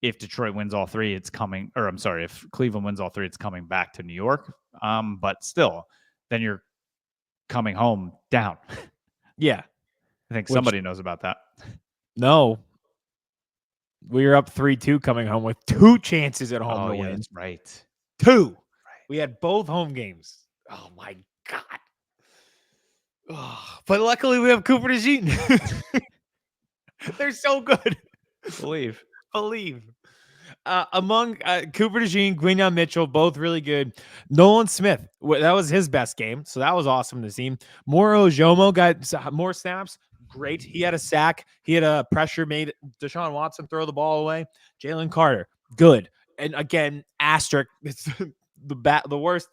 if Detroit wins all 3, it's coming, or I'm sorry, if Cleveland wins all 3, it's coming back to New York. But still, then you're coming home down. Yeah. I think somebody knows about that. No. We were up 3-2 coming home with 2 chances at home to win. That's right. 2. Right. We had both home games. Oh my God. Oh, but luckily we have Cooper DeJean. They're so good. Believe. Among Cooper DeJean, Quinyon Mitchell, both really good. Nolan Smith, that was his best game, so that was awesome to see. Moro Jomo got more snaps. Great. He had a sack. He had a pressure, made Deshaun Watson throw the ball away. Jalen Carter, good. And again, asterisk, it's the worst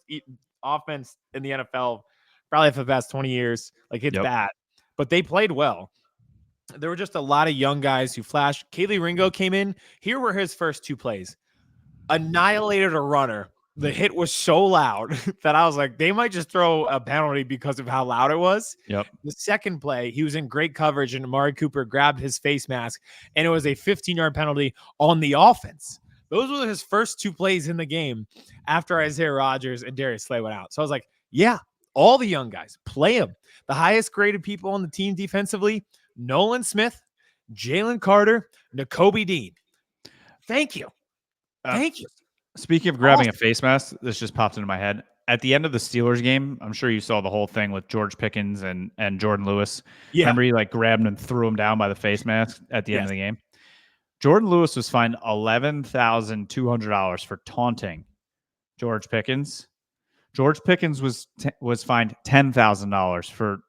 offense in the NFL, probably for the past 20 years. Like, it's bad. But they played well. There were just a lot of young guys who flashed. Kaylee Ringo came in. Here were his first 2 plays. Annihilated a runner. The hit was so loud that I was like, they might just throw a penalty because of how loud it was. Yep. The second play, he was in great coverage, and Amari Cooper grabbed his face mask, and it was a 15-yard penalty on the offense. Those were his first 2 plays in the game after Isaiah Rodgers and Darius Slay went out. So I was like, yeah, all the young guys, play them. The highest graded people on the team defensively, Nolan Smith, Jalen Carter, Nakobe Dean. Thank you. Thank you. Speaking of grabbing a face mask, this just popped into my head. At the end of the Steelers game, I'm sure you saw the whole thing with George Pickens and Jordan Lewis. Yeah. Remember, he like grabbed him and threw him down by the face mask at the end of the game? Jordan Lewis was fined $11,200 for taunting George Pickens. George Pickens was fined $10,000 for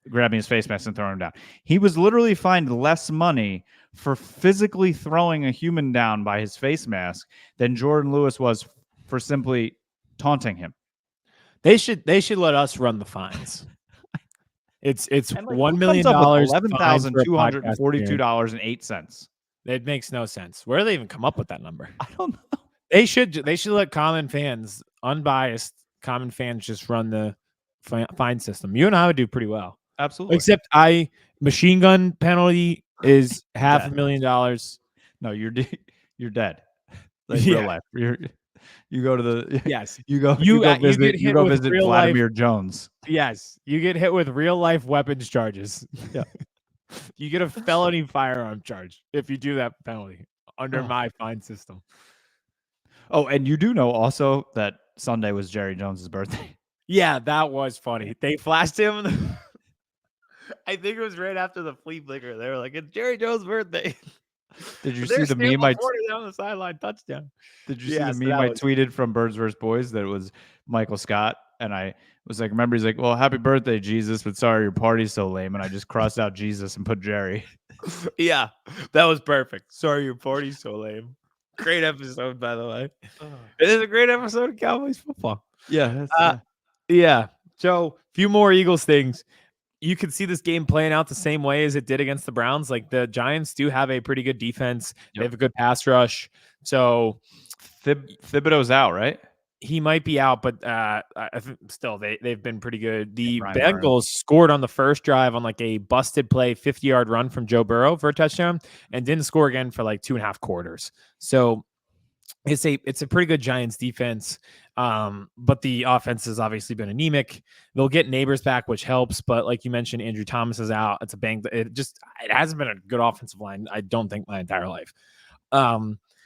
grabbing his face mask and throwing him down. He was literally fined less money for physically throwing a human down by his face mask than Jordan Lewis was for simply taunting him. They should let us run the fines. It's $1 million, $11,242.08. It makes no sense. Where do they even come up with that number? I don't know. They should let common fans, unbiased common fans, just run the fine system. You and I would do pretty well. Absolutely. Except machine gun penalty is $500,000. No, you're dead. Like real life. You go to the You go visit Vladimir Jones. Yes, you get hit with real life weapons charges. Yeah, you get a felony firearm charge if you do that penalty under my fine system. Oh, and you do know also that Sunday was Jerry Jones's birthday. Yeah, that was funny. They flashed him. I think it was right after the flea flicker. They were like, "It's Jerry Jones' birthday." Did you see They're the still meme? 40 down the sideline touchdown. Did you see Yeah, the so meme that I was tweeted from Birds vs. Boys that was Michael Scott? And I was like, remember, he's like, well, happy birthday, Jesus, but sorry, your party's so lame. And I just crossed out Jesus and put Jerry. yeah, that was perfect. Sorry, your party's so lame. Great episode, by the way. It is a great episode of Cowboys football. Yeah. Yeah. So, few more Eagles things. You could see this game playing out the same way as it did against the Browns. Like the Giants do have a pretty good defense. They have a good pass rush. So Thibodeau's out, right? he might be out, but I think still they've been pretty good. The Brian Bengals scored on the first drive on like a busted play, 50-yard run from Joe Burrow for a touchdown, and didn't score again for like 2.5 quarters. So it's a pretty good Giants defense. But the offense has obviously been anemic. They'll get Nabers back, which helps. But like you mentioned, Andrew Thomas is out. It's a bang. It hasn't been a good offensive line, I don't think, my entire life.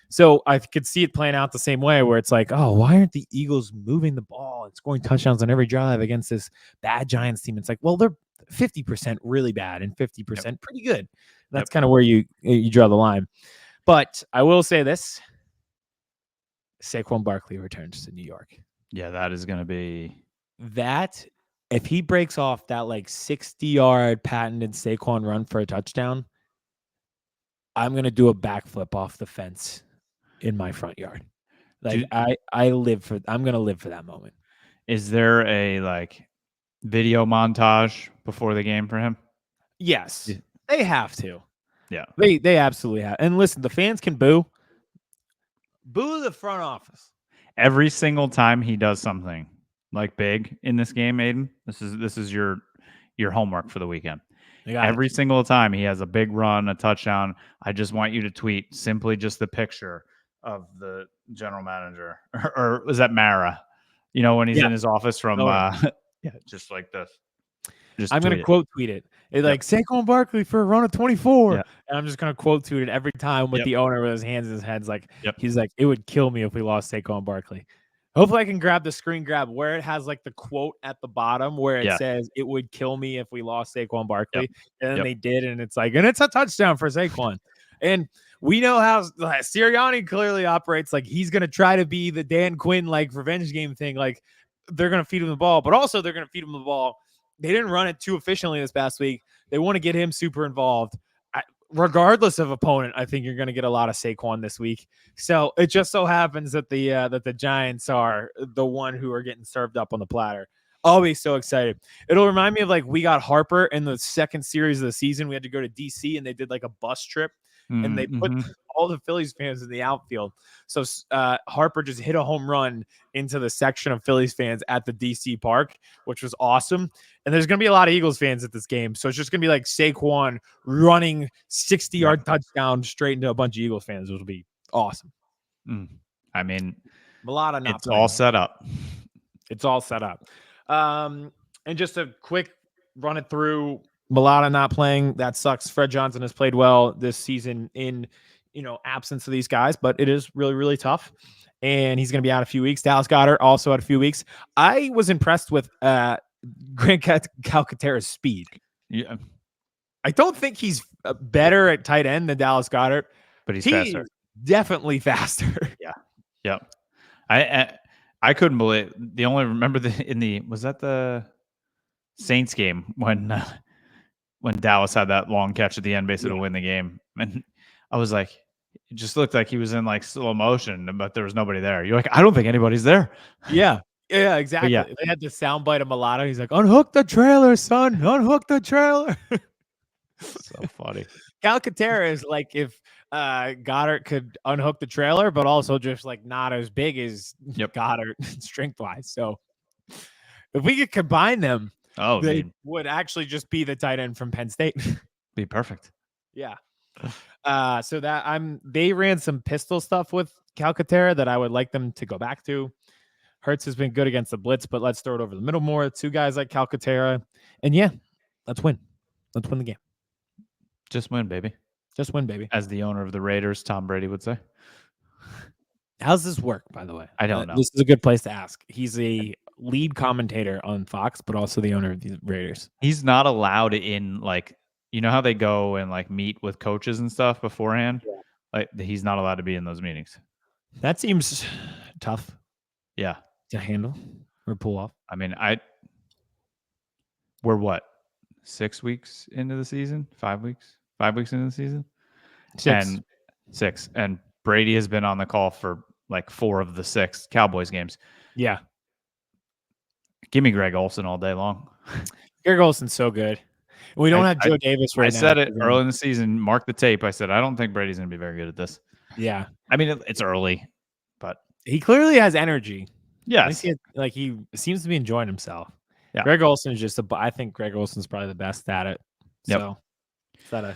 So I could see it playing out the same way where it's like, oh, why aren't the Eagles moving the ball and scoring touchdowns on every drive against this bad Giants team? It's like, well, they're 50% really bad and 50% pretty good. That's kind of where you draw the line. But I will say this. Saquon Barkley returns to New York. Yeah, that is going to be that. If he breaks off that like 60-yard patented Saquon run for a touchdown, I'm going to do a backflip off the fence in my front yard. Like I'm going to live for that moment. Is there a like video montage before the game for him? Yes, they have to. Yeah, they absolutely have. And listen, the fans can boo the front office every single time he does something like big in this game. Aiden, this is your homework for the weekend. Every single time he has a big run, a touchdown, I just want you to tweet simply just the picture of the general manager, or was that Mara? You know, when he's in his office from just like this. I'm going to quote tweet it. It's like Saquon Barkley for a run of 24. And I'm just going to quote tweet it every time with the owner with his hands in his head. Like, he's like, it would kill me if we lost Saquon Barkley. Hopefully I can grab the screen grab where it has like the quote at the bottom where it says it would kill me if we lost Saquon Barkley. And then they did. And it's like, and it's a touchdown for Saquon. And we know how Sirianni clearly operates. Like he's going to try to be the Dan Quinn, like revenge game thing. Like they're going to feed him the ball, but also they're going to feed him the ball. They didn't run it too efficiently this past week. They want to get him super involved. Regardless of opponent, I think you're going to get a lot of Saquon this week. So it just so happens that the Giants are the one who are getting served up on the platter. I'll be so excited. It'll remind me of like we got Harper in the second series of the season. We had to go to DC and they did like a bus trip and they put all the Phillies fans in the outfield. So Harper just hit a home run into the section of Phillies fans at the DC park, which was awesome. And there's going to be a lot of Eagles fans at this game. So it's just going to be like Saquon running 60-yard touchdown straight into a bunch of Eagles fans, which will be awesome. I mean, Mulata not it's all set up. It's all set up. And just a quick run it through. Mulata not playing. That sucks. Fred Johnson has played well this season in, absence of these guys, but it is really, really tough. And he's going to be out a few weeks. Dallas Goedert also out a few weeks. I was impressed with Grant Calcaterra's speed. Yeah. I don't think he's better at tight end than Dallas Goedert, but he's faster. Definitely faster. Yeah. I couldn't believe the only remember was that the Saints game when Dallas had that long catch at the end basically to win the game. And I was like, it just looked like he was in like slow motion, but there was nobody there. You're like, I don't think anybody's there. Yeah, exactly. They had the soundbite of Mulata. He's like, unhook the trailer, son. Unhook the trailer. So funny. Calcaterra is like if Goddard could unhook the trailer, but also just like not as big as Goddard strength-wise. So if we could combine them, they would actually just be the tight end from Penn State. Be perfect. Yeah. So they ran some pistol stuff with Calcaterra that I would like them to go back to. Hurts has been good against the blitz, but let's throw it over the middle more. Two guys like Calcaterra. And let's win. Let's win the game. Just win, baby. Just win, baby. As the owner of the Raiders, Tom Brady would say. How's this work, by the way? I don't know. This is a good place to ask. He's a lead commentator on Fox, but also the owner of the Raiders. He's not allowed in like you know how they go and like meet with coaches and stuff beforehand? Yeah. Like he's not allowed to be in those meetings. That seems tough Yeah. to handle or pull off. I mean, we're what? 6 weeks into the season? 5 weeks? 5 weeks into the season? 6. And Brady has been on the call for like 4 of the 6 Cowboys games. Yeah. Give me Greg Olsen all day long. Greg Olsen's so good. We don't have Joe Davis right now. I said it early in the season. Mark the tape. I said, I don't think Brady's going to be very good at this. Yeah. I mean, it's early, but he clearly has energy. Yes. He seems to be enjoying himself. Yeah. Greg Olsen is I think Greg Olsen's probably the best at it. Yep. So is that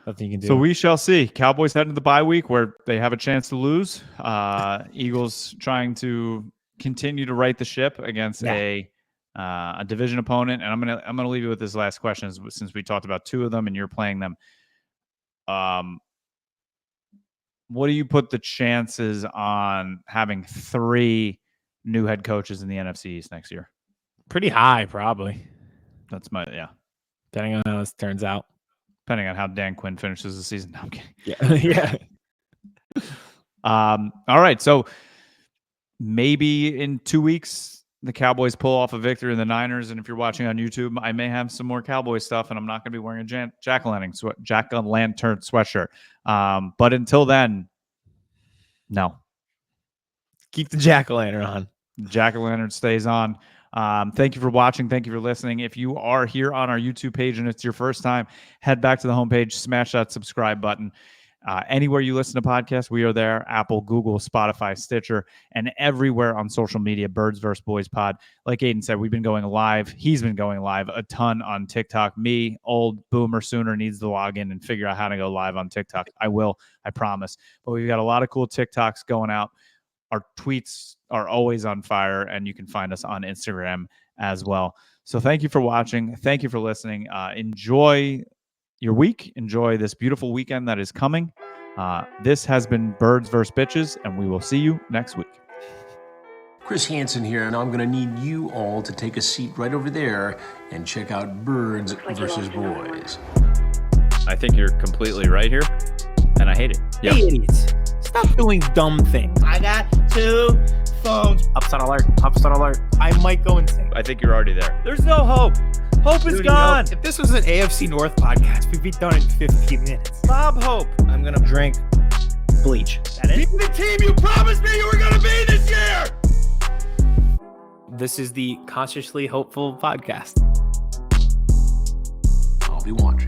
nothing you can do? So we shall see. Cowboys head into the bye week where they have a chance to lose. Eagles trying to continue to right the ship against a division opponent. And I'm gonna leave you with this last question since we talked about 2 of them and you're playing them. What do you put the chances on having 3 new head coaches in the NFC East next year? Pretty high, probably. That's depending on how this turns out. Depending on how Dan Quinn finishes the season. No, I'm kidding. Yeah. All right. So maybe in 2 weeks, the Cowboys pull off a victory in the Niners. And if you're watching on YouTube, I may have some more Cowboys stuff, and I'm not going to be wearing a jack-o'-lantern sweatshirt. But until then, no. Keep the jack-o'-lantern on. Jack-o'-lantern stays on. Thank you for watching. Thank you for listening. If you are here on our YouTube page and it's your first time, head back to the homepage, smash that subscribe button. Anywhere you listen to podcasts, we are there. Apple, Google, Spotify, Stitcher, and everywhere on social media, Birds vs. Boys Pod. Like Aiden said, we've been going live. He's been going live a ton on TikTok. Me, old boomer sooner, needs to log in and figure out how to go live on TikTok. I will, I promise. But we've got a lot of cool TikToks going out. Our tweets are always on fire, and you can find us on Instagram as well. So thank you for watching. Thank you for listening. Enjoy your week. Enjoy this beautiful weekend that is coming. This has been Birds vs. Bitches, and we will see you next week. Chris Hansen here, and I'm going to need you all to take a seat right over there and check out Birds vs. Boys. I think you're completely right here, and I hate it. Yep. Hey, idiots. Stop doing dumb things. I got 2 phones. Upset alert. Upset alert. I might go insane. I think you're already there. There's no hope. Hope is gone. If this was an AFC North podcast, we'd be done in 15 minutes. Bob Hope. I'm going to drink bleach. That is the team you promised me you were going to be this year. This is the Consciously Hopeful podcast. I'll be watching.